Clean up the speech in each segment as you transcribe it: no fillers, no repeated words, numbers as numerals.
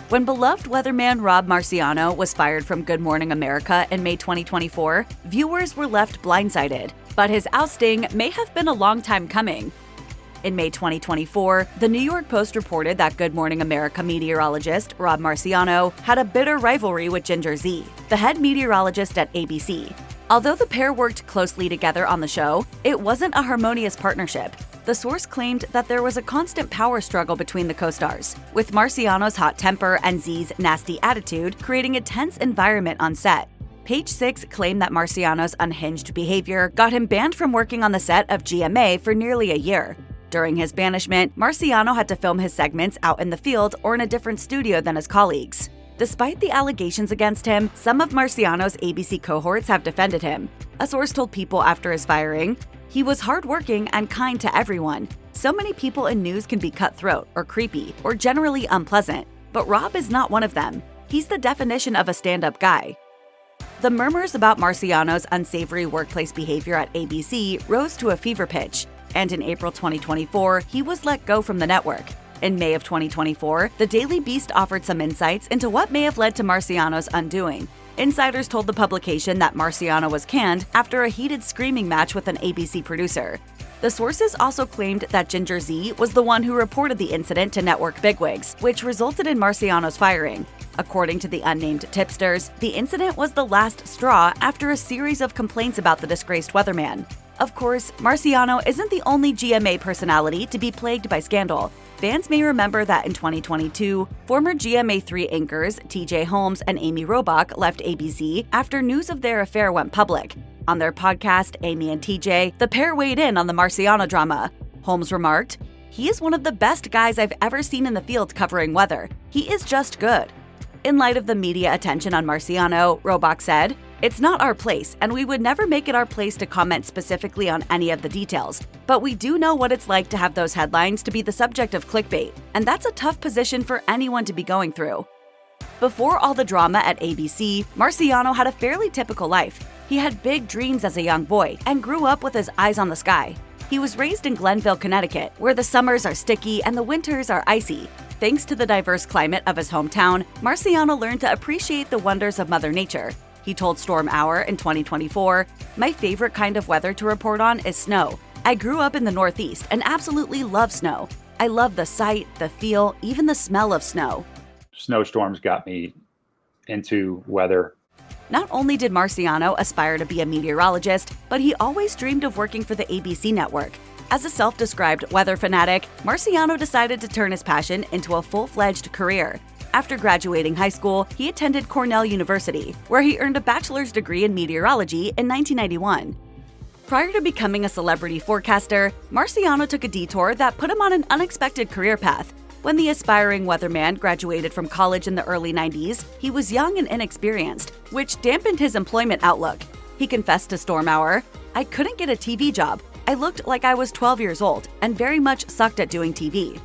When beloved weatherman Rob Marciano was fired from Good Morning America in May 2024, viewers were left blindsided, but his ousting may have been a long time coming. In May 2024, the New York Post reported that Good Morning America meteorologist Rob Marciano had a bitter rivalry with Ginger Zee, the head meteorologist at ABC. Although the pair worked closely together on the show, it wasn't a harmonious partnership. The source claimed that there was a constant power struggle between the co-stars, with Marciano's hot temper and Zee's nasty attitude creating a tense environment on set. Page 6 claimed that Marciano's unhinged behavior got him banned from working on the set of GMA for nearly a year. During his banishment, Marciano had to film his segments out in the field or in a different studio than his colleagues. Despite the allegations against him, some of Marciano's ABC cohorts have defended him. A source told People after his firing, "He was hardworking and kind to everyone. So many people in news can be cutthroat or creepy or generally unpleasant, but Rob is not one of them. He's the definition of a stand-up guy." The murmurs about Marciano's unsavory workplace behavior at ABC rose to a fever pitch, and in April 2024, he was let go from the network. In May of 2024, the Daily Beast offered some insights into what may have led to Marciano's undoing. Insiders told the publication that Marciano was canned after a heated screaming match with an ABC producer. The sources also claimed that Ginger Zee was the one who reported the incident to network bigwigs, which resulted in Marciano's firing. According to the unnamed tipsters, the incident was the last straw after a series of complaints about the disgraced weatherman. Of course, Marciano isn't the only GMA personality to be plagued by scandal. Fans may remember that in 2022, former GMA3 anchors TJ Holmes and Amy Robach left ABC after news of their affair went public. On their podcast, Amy and TJ, the pair weighed in on the Marciano drama. Holmes remarked, "He is one of the best guys I've ever seen in the field covering weather. He is just good." In light of the media attention on Marciano, Robach said, "It's not our place, and we would never make it our place to comment specifically on any of the details. But we do know what it's like to have those headlines to be the subject of clickbait, and that's a tough position for anyone to be going through." Before all the drama at ABC, Marciano had a fairly typical life. He had big dreams as a young boy and grew up with his eyes on the sky. He was raised in Glenville, Connecticut, where the summers are sticky and the winters are icy. Thanks to the diverse climate of his hometown, Marciano learned to appreciate the wonders of Mother Nature. He told Storm Hour in 2024, "My favorite kind of weather to report on is snow. I grew up in the Northeast and absolutely love snow. I love the sight, the feel, even the smell of snow." Snowstorms got me into weather. Not only did Marciano aspire to be a meteorologist, but he always dreamed of working for the ABC network. As a self-described weather fanatic, Marciano decided to turn his passion into a full-fledged career. After graduating high school, he attended Cornell University, where he earned a bachelor's degree in meteorology in 1991. Prior to becoming a celebrity forecaster, Marciano took a detour that put him on an unexpected career path. When the aspiring weatherman graduated from college in the early 90s, he was young and inexperienced, which dampened his employment outlook. He confessed to Storm Hour, "I couldn't get a TV job. I looked like I was 12 years old and very much sucked at doing TV."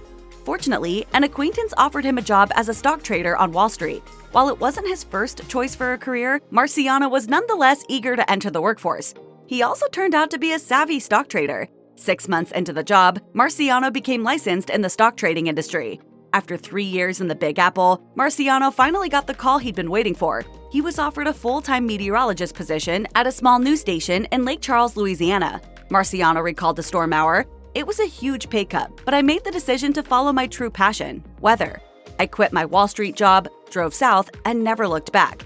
Fortunately, an acquaintance offered him a job as a stock trader on Wall Street. While it wasn't his first choice for a career, Marciano was nonetheless eager to enter the workforce. He also turned out to be a savvy stock trader. 6 months into the job, Marciano became licensed in the stock trading industry. After 3 years in the Big Apple, Marciano finally got the call he'd been waiting for. He was offered a full-time meteorologist position at a small news station in Lake Charles, Louisiana. Marciano recalled to Storm Hour, "It was a huge pay cut, but I made the decision to follow my true passion, weather. I quit my Wall Street job, drove south, and never looked back."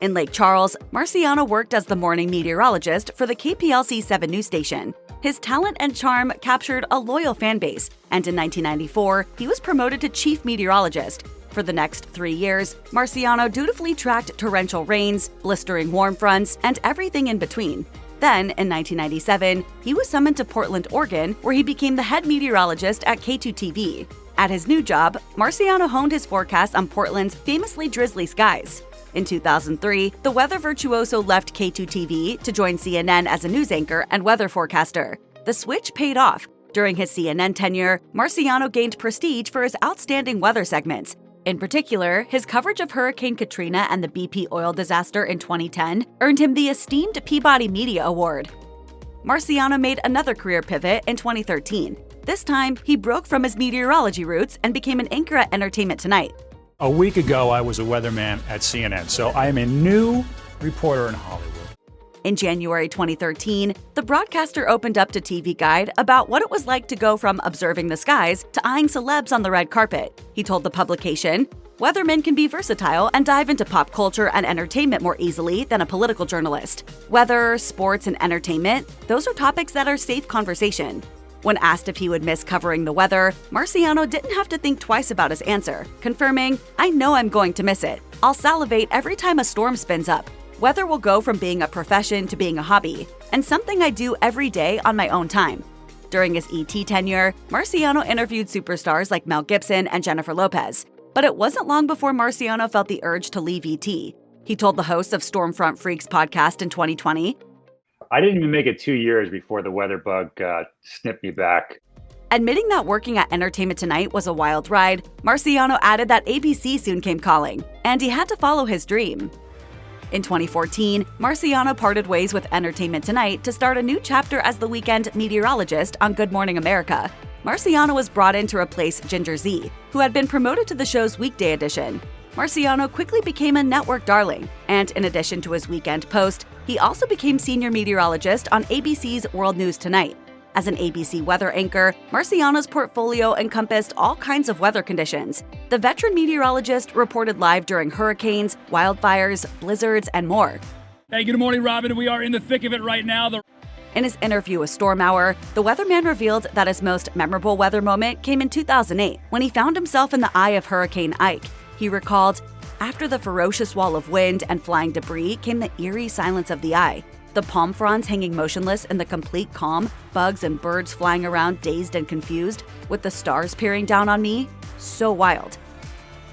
In Lake Charles, Marciano worked as the morning meteorologist for the KPLC 7 news station. His talent and charm captured a loyal fan base, and in 1994, he was promoted to chief meteorologist. For the next 3 years, Marciano dutifully tracked torrential rains, blistering warm fronts, and everything in between. Then, in 1997, he was summoned to Portland, Oregon, where he became the head meteorologist at K2TV. At his new job, Marciano honed his forecast on Portland's famously drizzly skies. In 2003, the weather virtuoso left K2TV to join CNN as a news anchor and weather forecaster. The switch paid off. During his CNN tenure, Marciano gained prestige for his outstanding weather segments. In particular, his coverage of Hurricane Katrina and the BP oil disaster in 2010 earned him the esteemed Peabody Media Award. Marciano made another career pivot in 2013. This time, he broke from his meteorology roots and became an anchor at Entertainment Tonight. A week ago, I was a weatherman at CNN, so I am a new reporter in Hollywood. In January 2013, the broadcaster opened up to TV Guide about what it was like to go from observing the skies to eyeing celebs on the red carpet. He told the publication, "Weathermen can be versatile and dive into pop culture and entertainment more easily than a political journalist. Weather, sports, and entertainment, those are topics that are safe conversation." When asked if he would miss covering the weather, Marciano didn't have to think twice about his answer, confirming, "I know I'm going to miss it. I'll salivate every time a storm spins up. Weather will go from being a profession to being a hobby, and something I do every day on my own time." During his ET tenure, Marciano interviewed superstars like Mel Gibson and Jennifer Lopez. But it wasn't long before Marciano felt the urge to leave ET. He told the host of Stormfront Freaks podcast in 2020, "I didn't even make it 2 years before the weather bug snipped me back." Admitting that working at Entertainment Tonight was a wild ride, Marciano added that ABC soon came calling, and he had to follow his dream. In 2014, Marciano parted ways with Entertainment Tonight to start a new chapter as the weekend meteorologist on Good Morning America. Marciano was brought in to replace Ginger Z, who had been promoted to the show's weekday edition. Marciano quickly became a network darling, and in addition to his weekend post, he also became senior meteorologist on ABC's World News Tonight. As an ABC weather anchor, Marciano's portfolio encompassed all kinds of weather conditions. The veteran meteorologist reported live during hurricanes, wildfires, blizzards, and more. Hey, good morning, Robin. We are in the thick of it right now. In his interview with Storm Hour, the weatherman revealed that his most memorable weather moment came in 2008 when he found himself in the eye of Hurricane Ike. He recalled, "After the ferocious wall of wind and flying debris came the eerie silence of the eye. The palm fronds hanging motionless in the complete calm, bugs and birds flying around dazed and confused, with the stars peering down on me. So wild."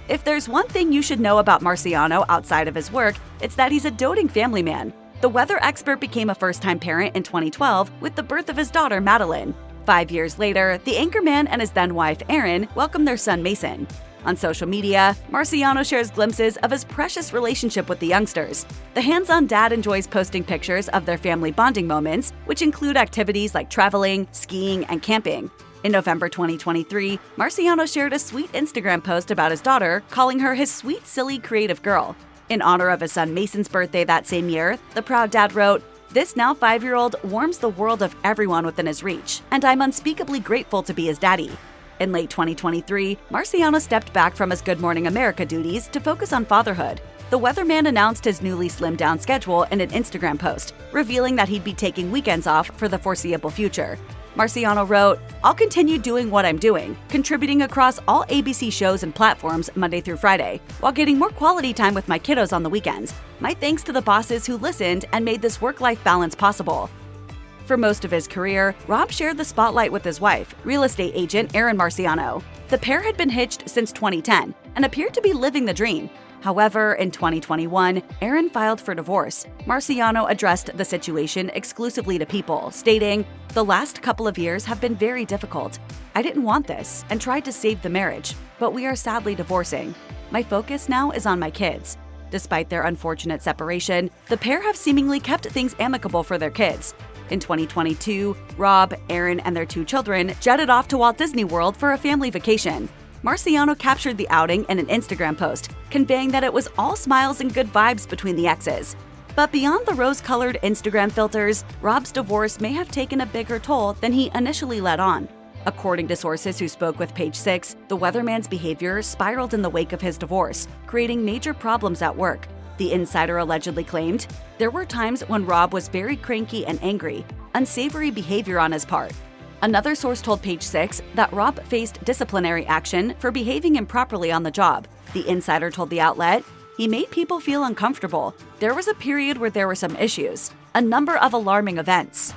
If there's one thing you should know about Marciano outside of his work, it's that he's a doting family man. The weather expert became a first-time parent in 2012 with the birth of his daughter, Madeline. 5 years later, the anchorman and his then-wife, Erin, welcomed their son, Mason. On social media, Marciano shares glimpses of his precious relationship with the youngsters. The hands-on dad enjoys posting pictures of their family bonding moments, which include activities like traveling, skiing, and camping. In November 2023, Marciano shared a sweet Instagram post about his daughter, calling her his sweet, silly, creative girl. In honor of his son Mason's birthday that same year, the proud dad wrote, "This now 5-year-old warms the world of everyone within his reach, and I'm unspeakably grateful to be his daddy." In late 2023, Marciano stepped back from his Good Morning America duties to focus on fatherhood. The weatherman announced his newly slimmed-down schedule in an Instagram post, revealing that he'd be taking weekends off for the foreseeable future. Marciano wrote, "I'll continue doing what I'm doing, contributing across all ABC shows and platforms Monday through Friday, while getting more quality time with my kiddos on the weekends. My thanks to the bosses who listened and made this work-life balance possible." For most of his career, Rob shared the spotlight with his wife, real estate agent Erin Marciano. The pair had been hitched since 2010 and appeared to be living the dream. However, in 2021, Erin filed for divorce. Marciano addressed the situation exclusively to People, stating, "The last couple of years have been very difficult. I didn't want this and tried to save the marriage, but we are sadly divorcing. My focus now is on my kids." Despite their unfortunate separation, the pair have seemingly kept things amicable for their kids. In 2022, Rob, Erin, and their 2 children jetted off to Walt Disney World for a family vacation. Marciano captured the outing in an Instagram post, conveying that it was all smiles and good vibes between the exes. But beyond the rose-colored Instagram filters, Rob's divorce may have taken a bigger toll than he initially let on. According to sources who spoke with Page 6, the weatherman's behavior spiraled in the wake of his divorce, creating major problems at work. The insider allegedly claimed, "There were times when Rob was very cranky and angry, unsavory behavior on his part." Another source told Page 6 that Rob faced disciplinary action for behaving improperly on the job. The insider told the outlet, "He made people feel uncomfortable. There was a period where there were some issues, a number of alarming events."